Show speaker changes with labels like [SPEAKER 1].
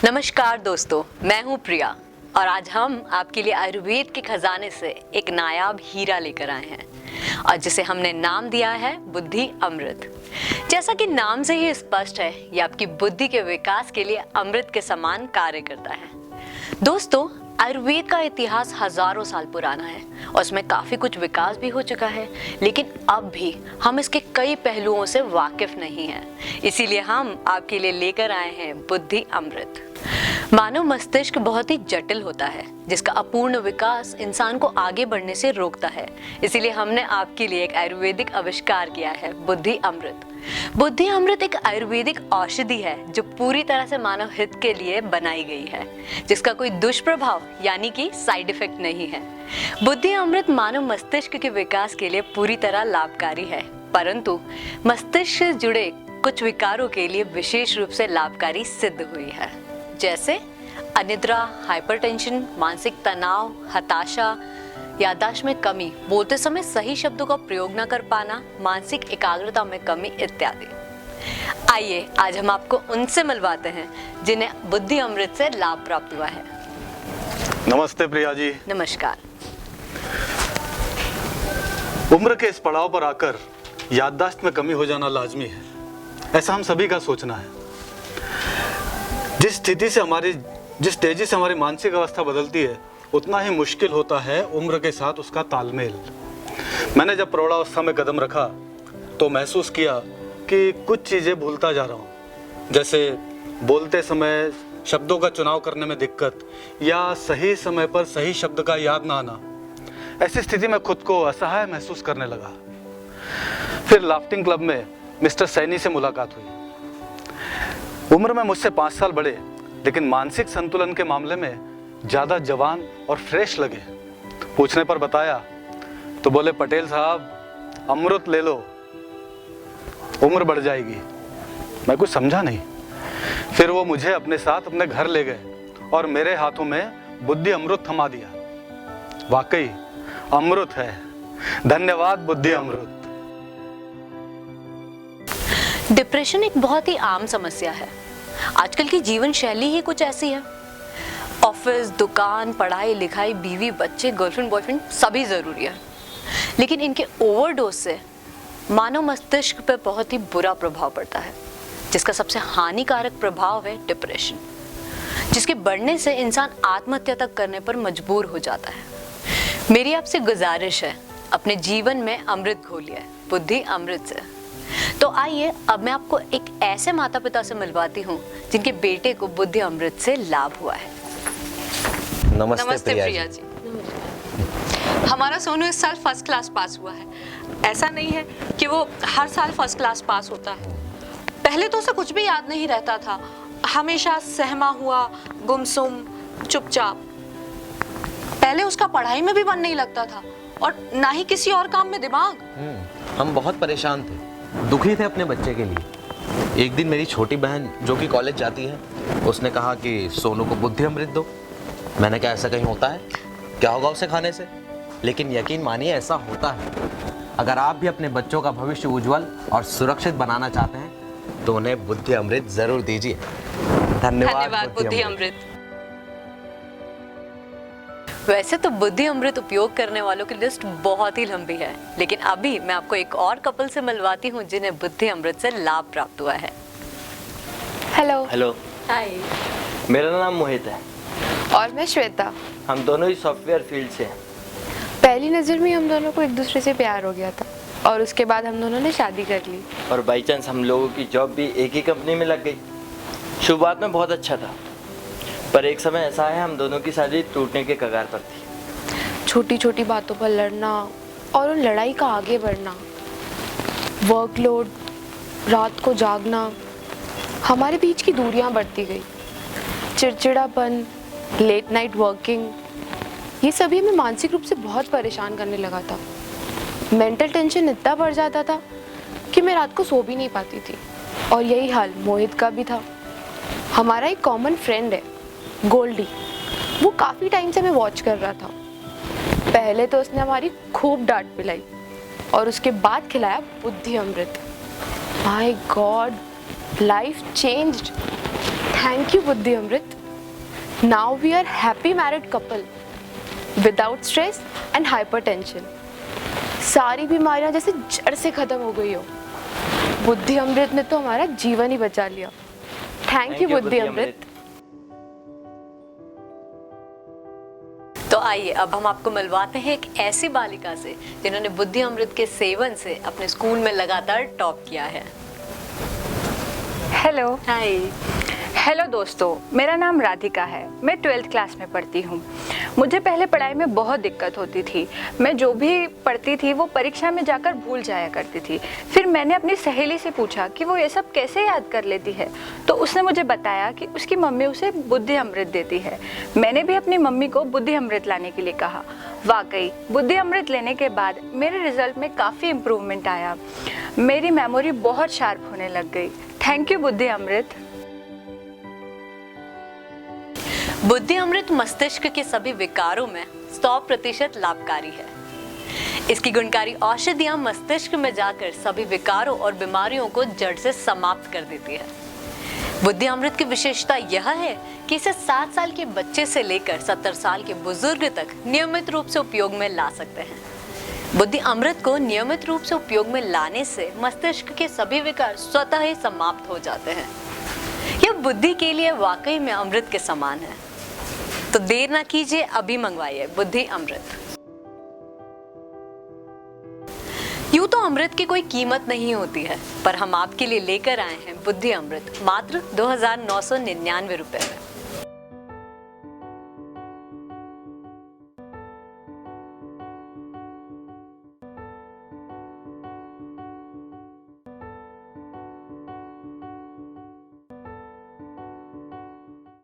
[SPEAKER 1] नमस्कार दोस्तों, मैं हूं प्रिया और आज हम आपके लिए आयुर्वेद के खजाने से एक नायाब हीरा लेकर आए हैं और जिसे हमने नाम दिया है बुद्धि अमृत। जैसा कि नाम से ही स्पष्ट है, ये आपकी बुद्धि के विकास के लिए अमृत के समान कार्य करता है। दोस्तों, आयुर्वेद का इतिहास हजारों साल पुराना है और उसमें काफी कुछ विकास भी हो चुका है, लेकिन अब भी हम इसके कई पहलुओं से वाकिफ नहीं हैं। इसीलिए हम आपके लिए लेकर आए हैं बुद्धि अमृत। मानव मस्तिष्क बहुत ही जटिल होता है, जिसका अपूर्ण विकास इंसान को आगे बढ़ने से रोकता है। इसीलिए हमने आपके लिए एक आयुर्वेदिक आविष्कार किया है, बुद्धि अमृत। बुद्धि अमृत एक आयुर्वेदिक औषधि है जो पूरी तरह से मानव हित के लिए बनाई गई है, जिसका कोई दुष्प्रभाव यानी कि साइड इफेक्ट नहीं है। बुद्धि अमृत मानव मस्तिष्क के विकास के लिए पूरी तरह लाभकारी है, परंतु मस्तिष्क से जुड़े कुछ विकारों के लिए विशेष रूप से लाभकारी सिद्ध हुई है, जैसे अनिद्रा, हाइपरटेंशन, मानसिक तनाव, हताशा, याददाश्त में कमी, बोलते समय सही शब्दों का प्रयोग न कर पाना, मानसिक एकाग्रता में कमी इत्यादि। आइए आज हम आपको उनसे मिलवाते हैं जिन्हें बुद्धि अमृत से लाभ प्राप्त हुआ है।
[SPEAKER 2] नमस्ते प्रिया जी।
[SPEAKER 1] नमस्कार।
[SPEAKER 2] उम्र के इस पड़ाव पर आकर याददाश्त में कमी हो जाना लाजमी है, ऐसा हम सभी का सोचना है। जिस तेजी से हमारी मानसिक अवस्था बदलती है, उतना ही मुश्किल होता है उम्र के साथ उसका तालमेल। मैंने जब प्रौढ़ावस्था में कदम रखा तो महसूस किया कि कुछ चीज़ें भूलता जा रहा हूँ, जैसे बोलते समय शब्दों का चुनाव करने में दिक्कत या सही समय पर सही शब्द का याद ना आना। ऐसी स्थिति में खुद को असहाय महसूस करने लगा। फिर लाफ्टिंग क्लब में मिस्टर सैनी से मुलाकात हुई। उम्र में मुझसे 5 साल बड़े, लेकिन मानसिक संतुलन के मामले में ज़्यादा जवान और फ्रेश लगे। पूछने पर बताया तो बोले, पटेल साहब अमृत ले लो, उम्र बढ़ जाएगी। मैं कुछ समझा नहीं। फिर वो मुझे अपने साथ अपने घर ले गए और मेरे हाथों में बुद्धि अमृत थमा दिया। वाकई अमृत है। धन्यवाद बुद्धि अमृत।
[SPEAKER 1] डिप्रेशन एक बहुत ही आम समस्या है। आजकल की जीवन शैली ही कुछ ऐसी है। ऑफिस, दुकान, पढ़ाई लिखाई, बीवी, बच्चे, गर्लफ्रेंड, बॉयफ्रेंड सभी जरूरी है, लेकिन इनके ओवरडोज से मानव मस्तिष्क पर बहुत ही बुरा प्रभाव पड़ता है, जिसका सबसे हानिकारक प्रभाव है डिप्रेशन, जिसके बढ़ने से इंसान आत्महत्या तक करने पर मजबूर हो जाता है। मेरी आपसे गुजारिश है, अपने जीवन में अमृत घोलिए बुद्धि अमृत से। तो आइए अब मैं आपको एक ऐसे माता पिता से मिलवाती हूँ जिनके बेटे को बुद्धि अमृत से लाभ हुआ है।
[SPEAKER 3] नमस्ते प्रिया जी।
[SPEAKER 4] हमारा सोनू इस साल फर्स्ट क्लास पास हुआ है। ऐसा नहीं है कि वो हर साल फर्स्ट क्लास पास होता है। पहले तो उसे कुछ भी याद नहीं रहता था, हमेशा सहमा हुआ, गुमसुम, चुपचाप। पहले उसका पढ़ाई में भी मन नहीं लगता था और ना ही किसी और काम में दिमाग।
[SPEAKER 3] हम बहुत परेशान थे, दुखी थे अपने बच्चे के लिए। एक दिन मेरी छोटी बहन जो कि कॉलेज जाती है, उसने कहा कि सोनू को बुद्धि अमृत दो। मैंने कहा ऐसा कहीं होता है? क्या होगा उसे खाने से? लेकिन यकीन मानिए ऐसा होता है। अगर आप भी अपने बच्चों का भविष्य उज्जवल और सुरक्षित बनाना चाहते हैं तो उन्हें बुद्धि अमृत जरूर दीजिए।
[SPEAKER 4] धन्यवाद बुद्धि अमृत।
[SPEAKER 1] वैसे तो बुद्धि अमृत उपयोग करने वालों की लिस्ट बहुत ही लंबी है, लेकिन अभी मैं आपको एक और कपल से मिलवाती हूँ जिन्हें बुद्धि अमृत से लाभ प्राप्त हुआ है।
[SPEAKER 5] हेलो।
[SPEAKER 1] हाय।
[SPEAKER 5] मेरा नाम मोहित है
[SPEAKER 6] और मैं श्वेता।
[SPEAKER 5] हम दोनों ही सॉफ्टवेयर फील्ड से हैं।
[SPEAKER 6] पहली नज़र में हम दोनों को एक दूसरे से प्यार हो गया था और उसके बाद हम दोनों ने शादी कर ली।
[SPEAKER 5] और बाई चांस हम लोगों की जॉब भी एक ही कंपनी में लग गई। शुरुआत में बहुत अच्छा था, पर एक समय ऐसा है हम दोनों की शादी टूटने के कगार पर थी।
[SPEAKER 6] छोटी छोटी बातों पर लड़ना और उन लड़ाई का आगे बढ़ना, वर्कलोड, रात को जागना, हमारे बीच की दूरियां बढ़ती गई। चिड़चिड़ापन, लेट नाइट वर्किंग, ये सभी हमें मानसिक रूप से बहुत परेशान करने लगा था। मेंटल टेंशन इतना बढ़ जाता था कि मैं रात को सो भी नहीं पाती थी। और यही हाल मोहित का भी था। हमारा एक कॉमन फ्रेंड है गोल्डी, वो काफ़ी टाइम से हमें वॉच कर रहा था। पहले तो उसने हमारी खूब डांट पिलाई और उसके बाद खिलाया Buddhi Amrit. My god, life changed. Thank you, Buddhi Amrit. Now we are happy married couple without stress and hypertension. सारी बीमारियां जैसे जड़ से खत्म हो गई हो। बुद्धि अमृत ने तो हमारा जीवन ही बचा लिया। थैंक यू बुद्धि अमृत।
[SPEAKER 1] तो आइए अब हम आपको मिलवाते हैं एक ऐसी बालिका से जिन्होंने बुद्धि अमृत के सेवन से अपने स्कूल में लगातार टॉप किया है।
[SPEAKER 7] Hello
[SPEAKER 1] hi.
[SPEAKER 7] हेलो दोस्तों, मेरा नाम राधिका है। मैं 12th क्लास में पढ़ती हूँ। मुझे पहले पढ़ाई में बहुत दिक्कत होती थी। मैं जो भी पढ़ती थी वो परीक्षा में जाकर भूल जाया करती थी। फिर मैंने अपनी सहेली से पूछा कि वो ये सब कैसे याद कर लेती है, तो उसने मुझे बताया कि उसकी मम्मी उसे बुद्धि अमृत देती है। मैंने भी अपनी मम्मी को बुद्धि अमृत लाने के लिए कहा। वाकई बुद्धि अमृत लेने के बाद मेरे रिजल्ट में काफ़ी इम्प्रूवमेंट आया। मेरी मेमोरी बहुत शार्प होने लग गई। थैंक यू बुद्धि अमृत।
[SPEAKER 1] बुद्धि अमृत मस्तिष्क के सभी विकारों में 100% लाभकारी है। इसकी गुणकारी औषधियां मस्तिष्क में जाकर सभी विकारों और बीमारियों को जड़ से समाप्त कर देती है। बुद्धि अमृत की विशेषता यह है कि इसे 7 साल के बच्चे से लेकर 70 साल के बुजुर्ग तक नियमित रूप से उपयोग में ला सकते हैं। बुद्धि अमृत को नियमित रूप से उपयोग में लाने से मस्तिष्क के सभी विकार स्वतः ही समाप्त हो जाते हैं। यह बुद्धि के लिए वाकई में अमृत के समान है। तो देर ना कीजिए, अभी मंगवाइए बुद्धि अमृत। यूं तो अमृत की कोई कीमत नहीं होती है, पर हम आपके लिए लेकर आए हैं बुद्धि अमृत मात्र 2,999 रुपए में।